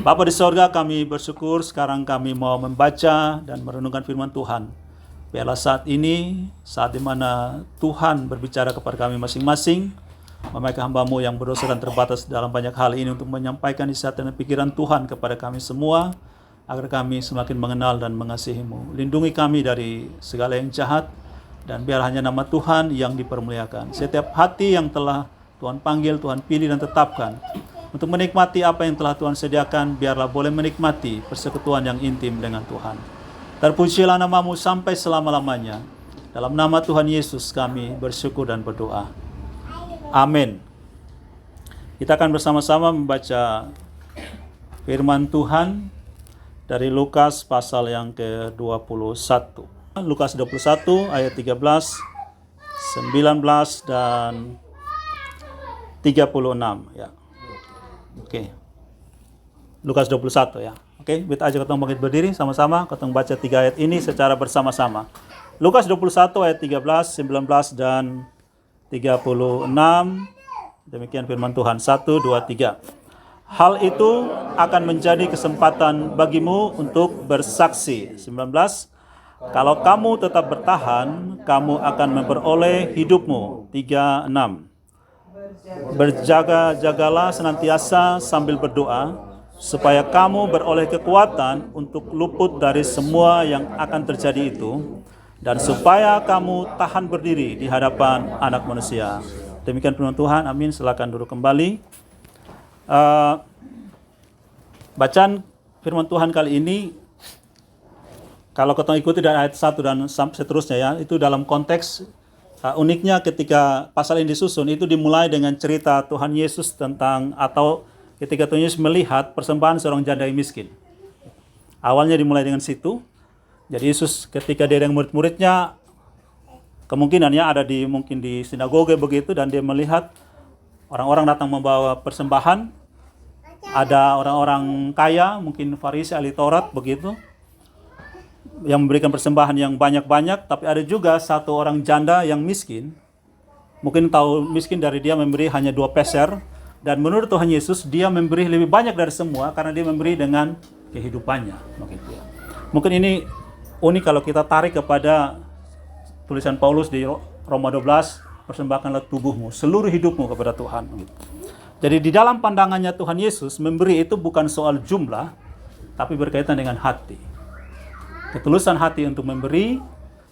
Bapa di sorga, kami bersyukur sekarang kami mau membaca dan merenungkan firman Tuhan. Biarlah saat ini, saat dimana Tuhan berbicara kepada kami masing-masing, memakai hamba-Mu yang berdosa dan terbatas dalam banyak hal ini untuk menyampaikan isi hati dan pikiran Tuhan kepada kami semua, agar kami semakin mengenal dan mengasihi-Mu. Lindungi kami dari segala yang jahat, dan biar hanya nama Tuhan yang dipermuliakan. Setiap hati yang telah Tuhan panggil, Tuhan pilih dan tetapkan untuk menikmati apa yang telah Tuhan sediakan, biarlah boleh menikmati persekutuan yang intim dengan Tuhan. Terpujilah nama-Mu sampai selama-lamanya. Dalam nama Tuhan Yesus kami bersyukur dan berdoa. Amin. Kita akan bersama-sama membaca firman Tuhan dari Lukas pasal yang ke-21. Lukas 21 ayat 13, 19 dan 36 ya. Oke. Lukas 21 ya. Oke, kita ajak ketemu bangkit berdiri sama-sama, ketemu baca 3 ayat ini secara bersama-sama. Lukas 21 ayat 13, 19 dan 36. Demikian firman Tuhan. 1 2 3. Hal itu akan menjadi kesempatan bagimu untuk bersaksi. 19. Kalau kamu tetap bertahan, kamu akan memperoleh hidupmu. 36. Berjaga-jagalah senantiasa sambil berdoa, supaya kamu beroleh kekuatan untuk luput dari semua yang akan terjadi itu, dan supaya kamu tahan berdiri di hadapan Anak Manusia. Demikian firman Tuhan. Amin. Silakan duduk kembali. Bacaan firman Tuhan kali ini, kalau kita ikuti dari ayat 1 dan seterusnya ya, itu dalam konteks uniknya ketika pasal ini disusun, itu dimulai dengan cerita Tuhan Yesus tentang, atau ketika Tuhan Yesus melihat persembahan seorang janda yang miskin. Awalnya dimulai dengan situ. Jadi Yesus ketika dia dengan murid-muridnya, kemungkinannya ada mungkin di sinagoge begitu, dan dia melihat orang-orang datang membawa persembahan. Ada orang-orang kaya, mungkin Farisi, ahli Taurat begitu, yang memberikan persembahan yang banyak-banyak, tapi ada juga satu orang janda yang miskin. Mungkin tahu miskin dari dia memberi hanya 2 peser, dan menurut Tuhan Yesus dia memberi lebih banyak dari semua karena dia memberi dengan kehidupannya. Mungkin ini unik kalau kita tarik kepada tulisan Paulus di Roma 12, persembahkanlah tubuhmu, seluruh hidupmu kepada Tuhan. Jadi di dalam pandangannya Tuhan Yesus, memberi itu bukan soal jumlah, tapi berkaitan dengan hati. Ketulusan hati untuk memberi,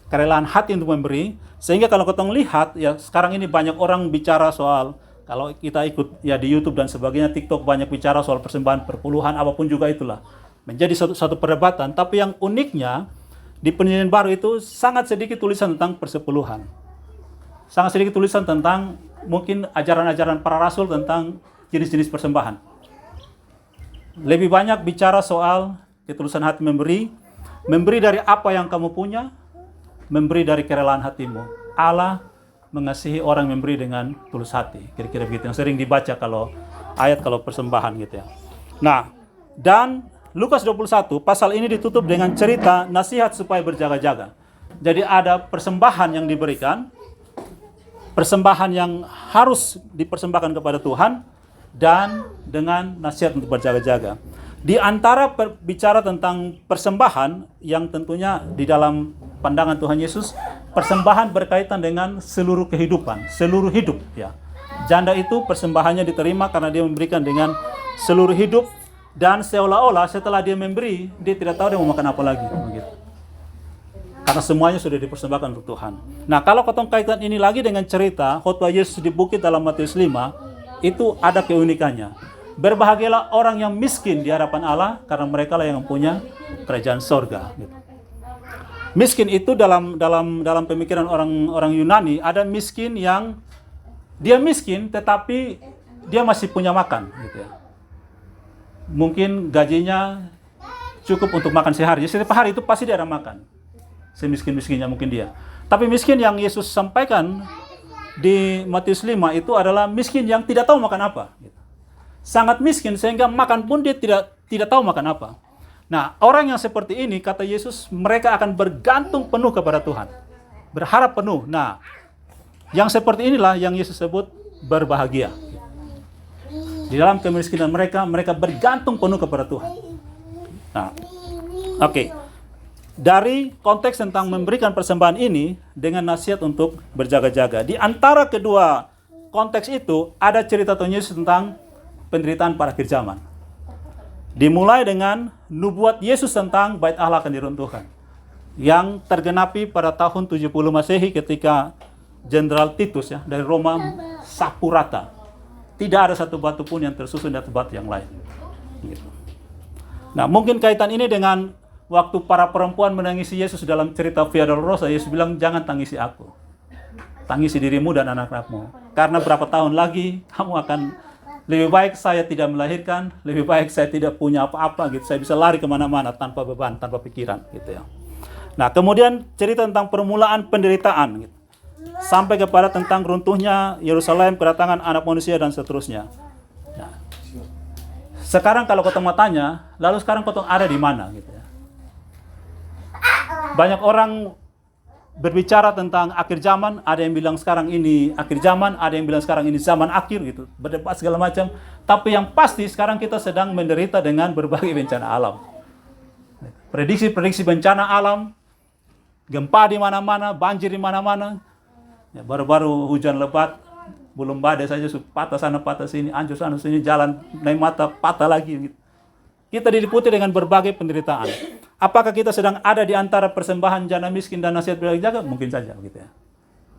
kerelaan hati untuk memberi. Sehingga kalau kita lihat ya, sekarang ini banyak orang bicara soal, kalau kita ikut ya di YouTube dan sebagainya, TikTok banyak bicara soal persembahan perpuluhan, apapun juga itulah. Menjadi satu perdebatan. Tapi yang uniknya di Perjanjian Baru itu sangat sedikit tulisan tentang persepuluhan. Sangat sedikit tulisan tentang mungkin ajaran-ajaran para rasul tentang jenis-jenis persembahan. Lebih banyak bicara soal ketulusan hati memberi dari apa yang kamu punya, memberi dari kerelaan hatimu. Allah mengasihi orang yang memberi dengan tulus hati. Kira-kira begitu yang sering dibaca kalau persembahan gitu ya. Nah, dan Lukas 21 pasal ini ditutup dengan cerita nasihat supaya berjaga-jaga. Jadi ada persembahan yang diberikan, persembahan yang harus dipersembahkan kepada Tuhan, dan dengan nasihat untuk berjaga-jaga. Di antara bicara tentang persembahan yang tentunya di dalam pandangan Tuhan Yesus, persembahan berkaitan dengan seluruh kehidupan, seluruh hidup ya. Janda itu persembahannya diterima karena dia memberikan dengan seluruh hidup, dan seolah-olah setelah dia memberi, dia tidak tahu dia mau makan apa lagi begitu. Karena semuanya sudah dipersembahkan untuk Tuhan. Nah, kalau kita kaitkan ini lagi dengan cerita khotbah Yesus di bukit dalam Matius 5, itu ada keunikannya. Berbahagialah orang yang miskin di hadapan Allah, karena mereka lah yang punya kerajaan sorga. Gitu. Miskin itu dalam pemikiran orang Yunani, ada miskin yang dia miskin tetapi dia masih punya makan. Gitu ya. Mungkin gajinya cukup untuk makan sehari. Jadi setiap hari itu pasti dia ada makan. Semiskin-miskinnya mungkin dia. Tapi miskin yang Yesus sampaikan di Matius 5 itu adalah miskin yang tidak tahu makan apa. Gitu. Sangat miskin sehingga makan pun dia tidak tahu makan apa. Nah, orang yang seperti ini, kata Yesus, mereka akan bergantung penuh kepada Tuhan. Berharap penuh. Nah, yang seperti inilah yang Yesus sebut berbahagia. Di dalam kemiskinan mereka, mereka bergantung penuh kepada Tuhan. Nah, oke. Dari konteks tentang memberikan persembahan ini dengan nasihat untuk berjaga-jaga. Di antara kedua konteks itu ada cerita Tuhan Yesus tentang penderitaan pada akhir zaman. Dimulai dengan nubuat Yesus tentang bait Allah akan diruntuhkan, yang tergenapi pada tahun 70 Masehi ketika Jenderal Titus ya dari Roma sapu rata. Tidak ada satu batu pun yang tersusun di atas batu yang lain. Gitu. Nah, mungkin kaitan ini dengan waktu para perempuan menangisi Yesus dalam cerita Via Dolorosa. Yesus bilang, jangan tangisi aku, tangisi dirimu dan anak-anakmu. Karena berapa tahun lagi kamu akan, lebih baik saya tidak melahirkan, lebih baik saya tidak punya apa-apa gitu. Saya bisa lari kemana-mana tanpa beban, tanpa pikiran gitu ya. Nah, kemudian cerita tentang permulaan penderitaan gitu. Sampai kepada tentang runtuhnya Yerusalem, kedatangan anak manusia dan seterusnya. Nah, sekarang kalau kau mau tanya, lalu sekarang kau ada di mana gitu ya. Banyak orang berbicara tentang akhir zaman, ada yang bilang sekarang ini akhir zaman, ada yang bilang sekarang ini zaman akhir gitu, berdebat segala macam. Tapi yang pasti sekarang kita sedang menderita dengan berbagai bencana alam. Prediksi-prediksi bencana alam, gempa di mana-mana, banjir di mana-mana. Ya, baru-baru hujan lebat, belum badai saja patah sana patah sini, hancur sana sini, jalan naik mata patah lagi gitu. Kita diliputi dengan berbagai penderitaan. Apakah kita sedang ada di antara persembahan jana miskin dan nasihat berjaga? Mungkin saja gitu ya.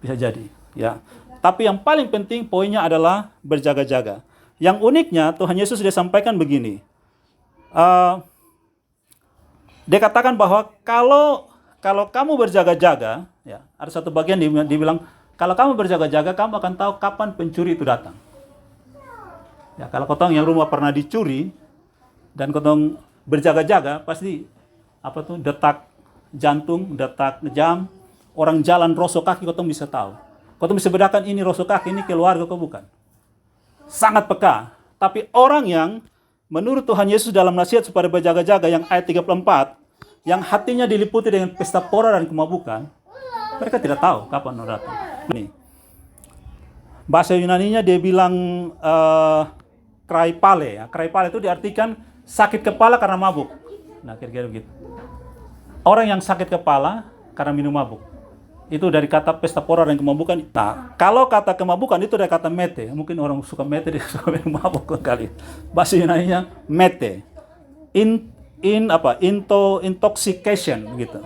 Bisa jadi, ya. Tapi yang paling penting poinnya adalah berjaga-jaga. Yang uniknya Tuhan Yesus sudah sampaikan begini. Dia katakan bahwa kalau kamu berjaga-jaga, ya, ada satu bagian dibilang, kalau kamu berjaga-jaga, kamu akan tahu kapan pencuri itu datang. Ya, kalau kotong yang rumah pernah dicuri dan kotong berjaga-jaga, pasti detak jantung, detak jam, orang jalan rosok kaki, kotong bisa tahu. Kotong bisa bedakan ini rosok kaki, ini keluarga kok bukan. Sangat peka. Tapi orang yang menurut Tuhan Yesus dalam nasihat supaya berjaga-jaga yang ayat 34, yang hatinya diliputi dengan pesta pora dan kemabukan, mereka tidak tahu kapan orang datang. Nih, bahasa Yunaninya dia bilang kraipale. Ya. Kraipale itu diartikan sakit kepala karena mabuk. Nah, kira-kira begitu. Orang yang sakit kepala karena minum mabuk. Itu dari kata pesta pora dan kemabukan. Nah, kalau kata kemabukan itu dari kata mete. Mungkin orang suka mete, dia suka minum mabuk kali. Bahasa Yunaninya mete. Intoxication gitu.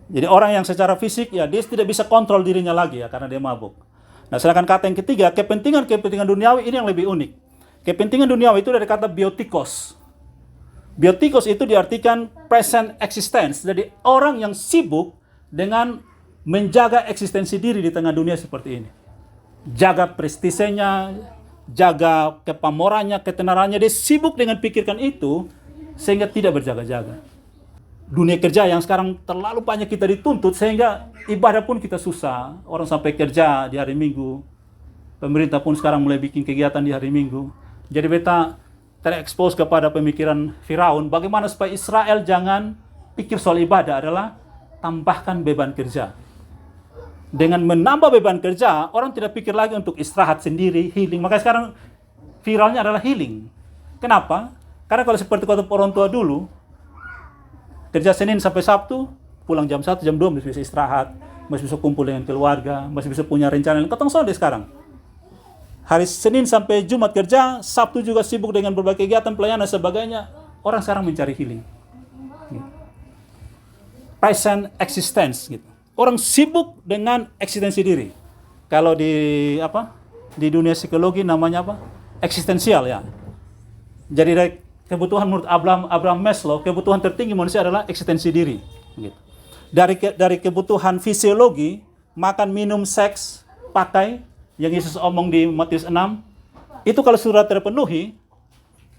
Jadi orang yang secara fisik ya dia tidak bisa kontrol dirinya lagi ya karena dia mabuk. Nah, sedangkan kata yang ketiga, kepentingan duniawi ini yang lebih unik. Kepentingan duniawi itu dari kata biotikos. Biotikos itu diartikan present existence. Jadi orang yang sibuk dengan menjaga eksistensi diri di tengah dunia seperti ini. Jaga prestisenya, jaga kepamorannya, ketenarannya, dia sibuk dengan pikirkan itu sehingga tidak berjaga-jaga. Dunia kerja yang sekarang terlalu banyak kita dituntut sehingga ibadah pun kita susah. Orang sampai kerja di hari Minggu. Pemerintah pun sekarang mulai bikin kegiatan di hari Minggu. Jadi beta terekspos kepada pemikiran Firaun. Bagaimana supaya Israel jangan pikir soal ibadah adalah tambahkan beban kerja. Dengan menambah beban kerja, orang tidak pikir lagi untuk istirahat sendiri, healing. Makanya sekarang viralnya adalah healing. Kenapa? Karena kalau seperti kota orang tua dulu, kerja Senin sampai Sabtu, pulang jam 1, jam 2 masih bisa istirahat, masih bisa kumpul dengan keluarga, masih bisa punya rencana. Ketong sonde sekarang. Hari Senin sampai Jumat kerja, Sabtu juga sibuk dengan berbagai kegiatan, pelayanan dan sebagainya. Orang sekarang mencari healing. Present existence gitu. Orang sibuk dengan eksistensi diri. Kalau di dunia psikologi namanya apa? Eksistensial ya. Jadi dari kebutuhan menurut Abraham Maslow, kebutuhan tertinggi manusia adalah eksistensi diri. Gitu. Dari kebutuhan fisiologi, makan, minum, seks, pakai, yang Yesus omong di Matius 6, itu kalau sudah terpenuhi,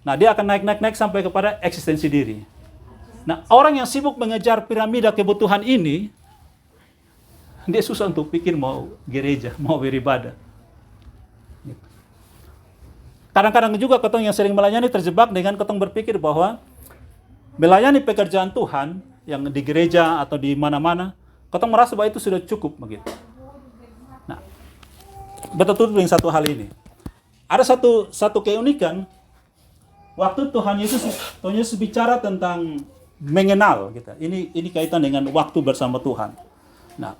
nah dia akan naik sampai kepada eksistensi diri. Nah, orang yang sibuk mengejar piramida kebutuhan ini, dia susah untuk pikir mau gereja, mau beribadah. Kadang-kadang juga ketong yang sering melayani terjebak dengan ketong berpikir bahwa melayani pekerjaan Tuhan yang di gereja atau di mana-mana, ketong merasa bahwa itu sudah cukup begitu. Nah, betul dengan satu hal ini. ada satu keunikan waktu Tuhan Yesus bicara tentang mengenal gitu. Ini kaitan dengan waktu bersama Tuhan. Nah,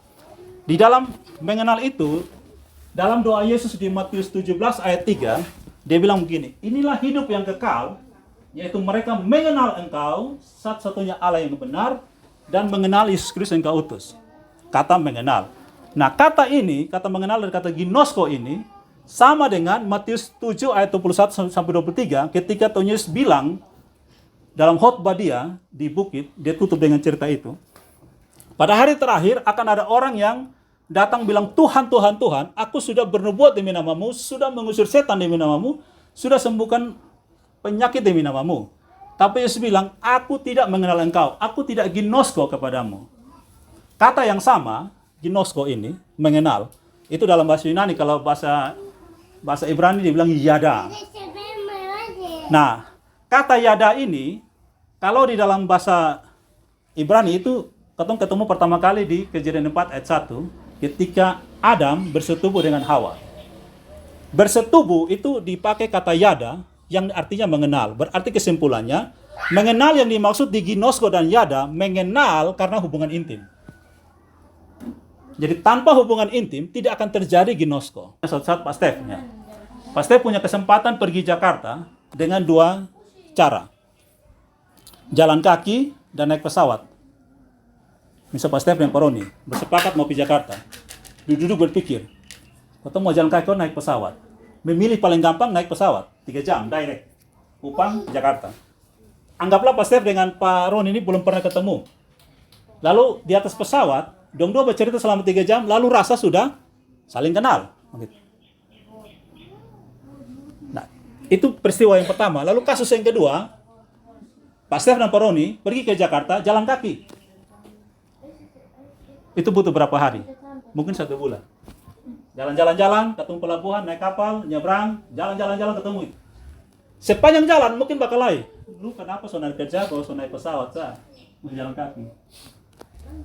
di dalam mengenal itu, dalam doa Yesus di Matius 17 ayat 3, dia bilang begini, inilah hidup yang kekal, yaitu mereka mengenal Engkau, satu-satunya Allah yang benar, dan mengenal Yesus Kristus yang Kau utus. Kata mengenal. Nah, kata mengenal dan kata ginosko ini, sama dengan Matius 7 ayat 21 sampai 23, ketika Tuhan Yesus bilang, dalam khotbah dia di bukit, dia tutup dengan cerita itu. Pada hari terakhir akan ada orang yang datang bilang, Tuhan, Tuhan, Tuhan, aku sudah bernubuat demi namamu, sudah mengusir setan demi namamu, sudah sembuhkan penyakit demi namamu. Tapi Yesus bilang, aku tidak mengenal engkau, aku tidak ginosko kepadamu. Kata yang sama, ginosko ini, mengenal, itu dalam bahasa Yunani, kalau bahasa Ibrani dibilang yada. Nah, kata yada ini, kalau di dalam bahasa Ibrani itu ketemu pertama kali di Kejadian 4 ayat 1 ketika Adam bersetubuh dengan Hawa. Bersetubuh itu dipakai kata yada yang artinya mengenal. Berarti kesimpulannya, mengenal yang dimaksud di ginosko dan yada, mengenal karena hubungan intim. Jadi tanpa hubungan intim tidak akan terjadi ginosko. Suatu saat Pak Stef punya kesempatan pergi Jakarta dengan dua cara. Jalan kaki dan naik pesawat. Misal Pak Stef dan Pak Roni bersepakat mau pergi Jakarta. Duduk berpikir, atau mau jalan kaki atau naik pesawat. Memilih paling gampang naik pesawat, 3 jam, direct. Kupang, Jakarta. Anggaplah Pak Stef dengan Pak Roni ini belum pernah ketemu. Lalu di atas pesawat, dong dua bercerita selama 3 jam, lalu rasa sudah saling kenal. Nah, itu peristiwa yang pertama. Lalu kasus yang kedua, Pak Stef dan Pak Roni pergi ke Jakarta jalan kaki. Itu butuh berapa hari? Mungkin 1 bulan. Jalan-jalan, ketemu pelabuhan, naik kapal, nyebrang, jalan-jalan ketemu. Sepanjang jalan mungkin bakal lain. Lu kenapa so naik kerja kalau so naik pesawat? Mau jalan kaki.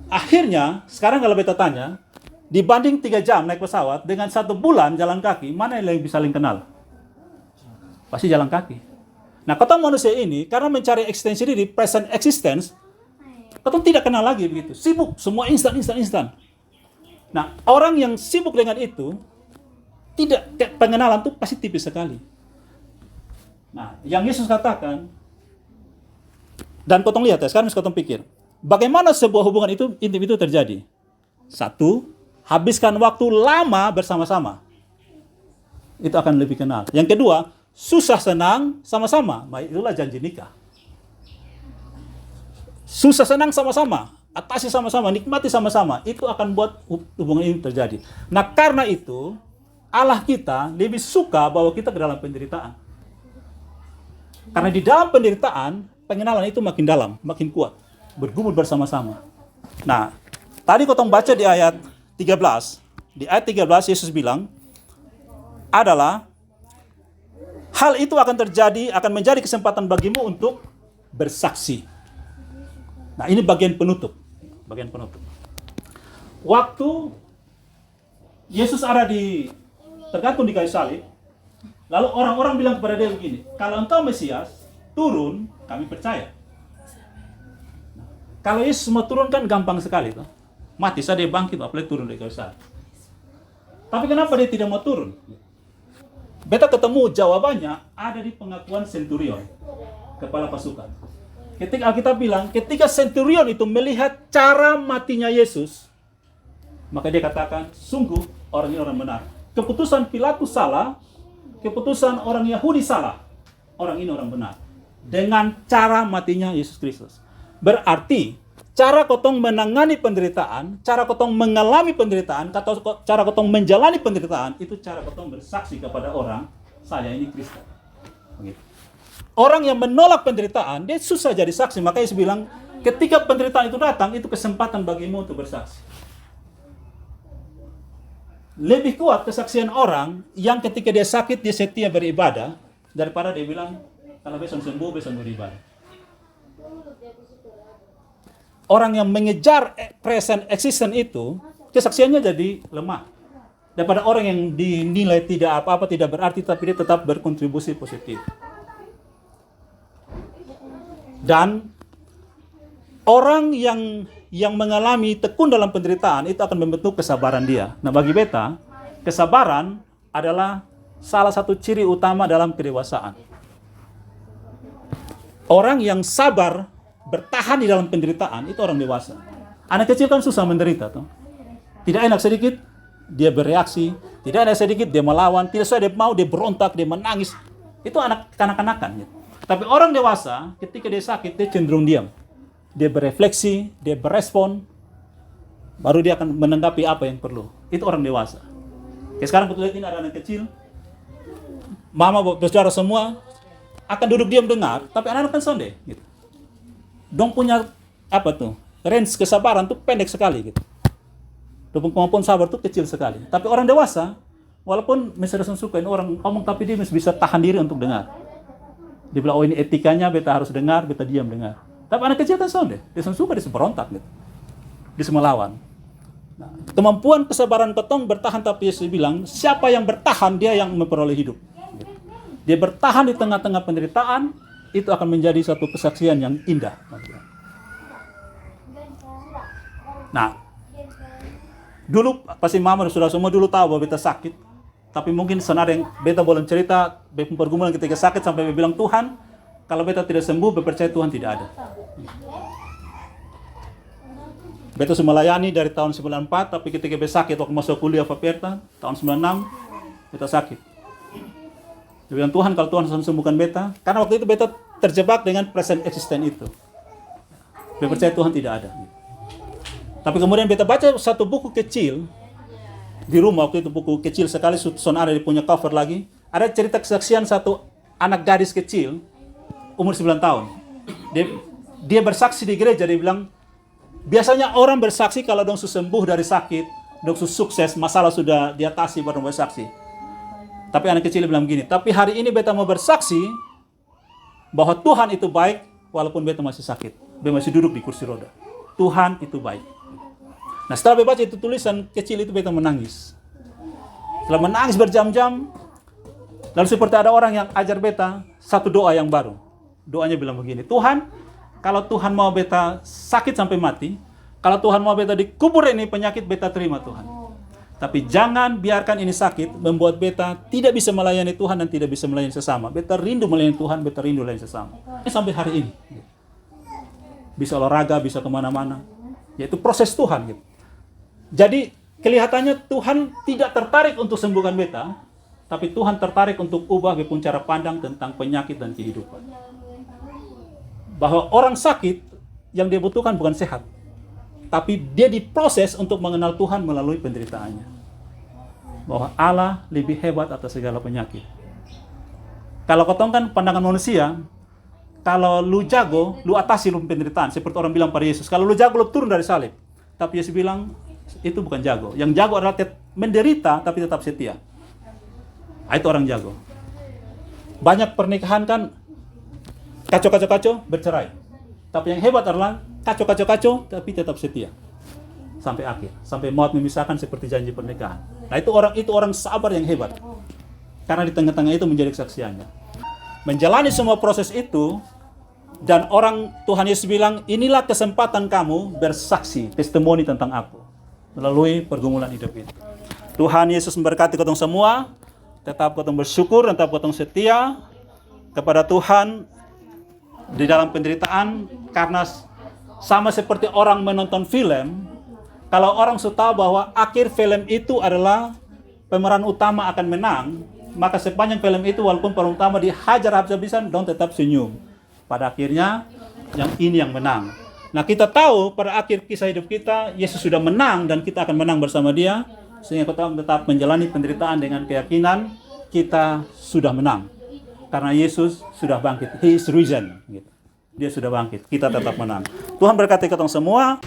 Akhirnya, sekarang kalau beta tanya, dibanding 3 jam naik pesawat dengan 1 bulan jalan kaki, mana yang lebih saling kenal? Pasti jalan kaki. Nah, ketemu manusia ini, karena mencari ekstensi diri, present existence, ketemu tidak kenal lagi begitu. Sibuk, semua instan. Nah, orang yang sibuk dengan itu, tidak pengenalan itu pasti tipis sekali. Nah, yang Yesus katakan, dan kotong lihat ya, sekarang kotong pikir, bagaimana sebuah hubungan itu intim itu terjadi? 1, habiskan waktu lama bersama-sama. Itu akan lebih kenal. Yang kedua, susah senang sama-sama. Itulah janji nikah. Susah senang sama-sama, atasi sama-sama, nikmati sama-sama. Itu akan buat hubungan ini terjadi. Nah, karena itu Allah kita lebih suka bahwa kita ke dalam penderitaan. Karena di dalam penderitaan, pengenalan itu makin dalam, makin kuat. Bergumul bersama-sama. Nah, tadi kotong baca di ayat 13. Di ayat 13 Yesus bilang, adalah hal itu akan terjadi, akan menjadi kesempatan bagimu untuk bersaksi. Nah, ini bagian penutup. Waktu Yesus ada tergantung di kayu salib, lalu orang-orang bilang kepada dia begini, kalau engkau Mesias, turun, kami percaya. Kalau Yesus mau turun kan gampang sekali. Toh. Mati saja dia bangkit, apalagi turun dari kayu salib. Tapi kenapa dia tidak mau turun? Beta ketemu jawabannya ada di pengakuan centurion, kepala pasukan. Ketika Alkitab bilang, ketika centurion itu melihat cara matinya Yesus, maka dia katakan, sungguh orang ini orang benar. Keputusan Pilatus salah, keputusan orang Yahudi salah. Orang ini orang benar. Dengan cara matinya Yesus Kristus. Berarti, cara kotong menangani penderitaan, cara kotong mengalami penderitaan, cara kotong menjalani penderitaan, itu cara kotong bersaksi kepada orang, saya ini Kristen. Begitu. Orang yang menolak penderitaan, dia susah jadi saksi. Makanya Yesus bilang, ketika penderitaan itu datang, itu kesempatan bagimu untuk bersaksi. Lebih kuat kesaksian orang yang ketika dia sakit, dia setia beribadah, daripada dia bilang, kalau besok sembuh, besok beribadah. Orang yang mengejar present existence itu, kesaksiannya jadi lemah. daripada orang yang dinilai tidak apa-apa, tidak berarti, tapi dia tetap berkontribusi positif. Dan orang yang mengalami tekun dalam penderitaan itu akan membentuk kesabaran dia. Nah, bagi beta, kesabaran adalah salah satu ciri utama dalam kedewasaan. Orang yang sabar bertahan di dalam penderitaan itu orang dewasa. Anak kecil kan susah menderita, toh. Tidak enak sedikit dia bereaksi, tidak enak sedikit dia melawan, tidak sesuai dia mau dia berontak, dia menangis. Itu anak kanak-kanakan. Gitu. Tapi orang dewasa ketika dia sakit dia cenderung diam. Dia berefleksi, dia berespon, baru dia akan menanggapi apa yang perlu. Itu orang dewasa. Kayak sekarang betul ini ada anak kecil, mama, saudara semua akan duduk diam dengar, tapi anak-anak kan sonde. Gitu. Dong punya apa tuh? Range kesabaran tuh pendek sekali gitu. Kemampuan sabar tuh kecil sekali. Tapi orang dewasa, walaupun misalnya suka ini orang ngomong, tapi dia masih bisa tahan diri untuk dengar. Dia bilang, oh ini etikanya, beta harus dengar, beta diam dengar. Tapi anak kecil kan sonde, dia suka, dia berontak gitu. Dia melawan. Nah, kemampuan kesabaran petong bertahan, tapi Yesus bilang, siapa yang bertahan, dia yang memperoleh hidup. Gitu. Dia bertahan di tengah-tengah penderitaan, itu akan menjadi satu kesaksian yang indah. Nah, dulu pasti mama dan saudara semua dulu tahu bahwa beta sakit, tapi mungkin senada yang beta boleh cerita pergumulan ketika sakit sampai beta bilang, Tuhan, kalau beta tidak sembuh, beta percaya Tuhan tidak ada. Beta sudah melayani dari tahun 94, tapi ketika beta sakit waktu masuk kuliah Faperta tahun 96, beta sakit. Dia bilang, Tuhan, kalau Tuhan sembuhkan beta, karena waktu itu beta terjebak dengan present existence itu. Beta percaya Tuhan tidak ada. Tapi kemudian beta baca satu buku kecil di rumah, waktu itu buku kecil sekali, son ada dia punya cover lagi. Ada cerita kesaksian satu anak gadis kecil umur 9 tahun. Dia bersaksi di gereja, dia bilang, biasanya orang bersaksi kalau dong sembuh dari sakit, dong sukses, masalah sudah diatasi baru bersaksi. Tapi anak kecil bilang begini, tapi hari ini beta mau bersaksi bahwa Tuhan itu baik walaupun beta masih sakit. Beta masih duduk di kursi roda. Tuhan itu baik. Nah, setelah beta baca itu tulisan kecil itu, beta menangis. Setelah menangis berjam-jam, lalu seperti ada orang yang ajar beta satu doa yang baru. Doanya bilang begini, Tuhan, kalau Tuhan mau beta sakit sampai mati, kalau Tuhan mau beta dikubur ini penyakit, beta terima Tuhan. Tapi jangan biarkan ini sakit membuat beta tidak bisa melayani Tuhan dan tidak bisa melayani sesama. Beta rindu melayani Tuhan, beta rindu melayani sesama. Sampai hari ini. Bisa olahraga, bisa kemana-mana. Yaitu proses Tuhan gitu. Jadi kelihatannya Tuhan tidak tertarik untuk sembuhkan beta, tapi Tuhan tertarik untuk ubah cara pandang tentang penyakit dan kehidupan. Bahwa orang sakit yang dia butuhkan bukan sehat, tapi dia diproses untuk mengenal Tuhan melalui penderitaannya. Bahwa Allah lebih hebat atas segala penyakit. Kalau kau kan pandangan manusia, kalau lu jago, lu atasi lu penderitaan. Seperti orang bilang pada Yesus, kalau lu jago, lu turun dari salib. Tapi Yesus bilang, itu bukan jago. Yang jago adalah menderita tapi tetap setia. Itu orang jago. Banyak pernikahan kan kacau-kacau bercerai. Tapi yang hebat adalah kacau-kacau tapi tetap setia sampai akhir, sampai maut memisahkan seperti janji pernikahan. Nah, itu orang sabar yang hebat. Karena di tengah-tengah itu menjadi kesaksiannya. Menjalani semua proses itu, dan orang Tuhan Yesus bilang, inilah kesempatan kamu bersaksi, testimoni tentang aku melalui pergumulan hidup ini. Tuhan Yesus memberkati ketong semua. Tetap ketong bersyukur, tetap ketong setia kepada Tuhan di dalam penderitaan, karena sama seperti orang menonton film, kalau orang sudah tahu bahwa akhir film itu adalah pemeran utama akan menang, maka sepanjang film itu walaupun pemeran utama dihajar habis-habisan, dong tetap senyum. Pada akhirnya yang ini yang menang. Nah, kita tahu pada akhir kisah hidup kita Yesus sudah menang dan kita akan menang bersama Dia, sehingga kita tetap menjalani penderitaan dengan keyakinan kita sudah menang. Karena Yesus sudah bangkit. He is risen. Dia sudah bangkit. Kita tetap menang. Tuhan berkati kita semua.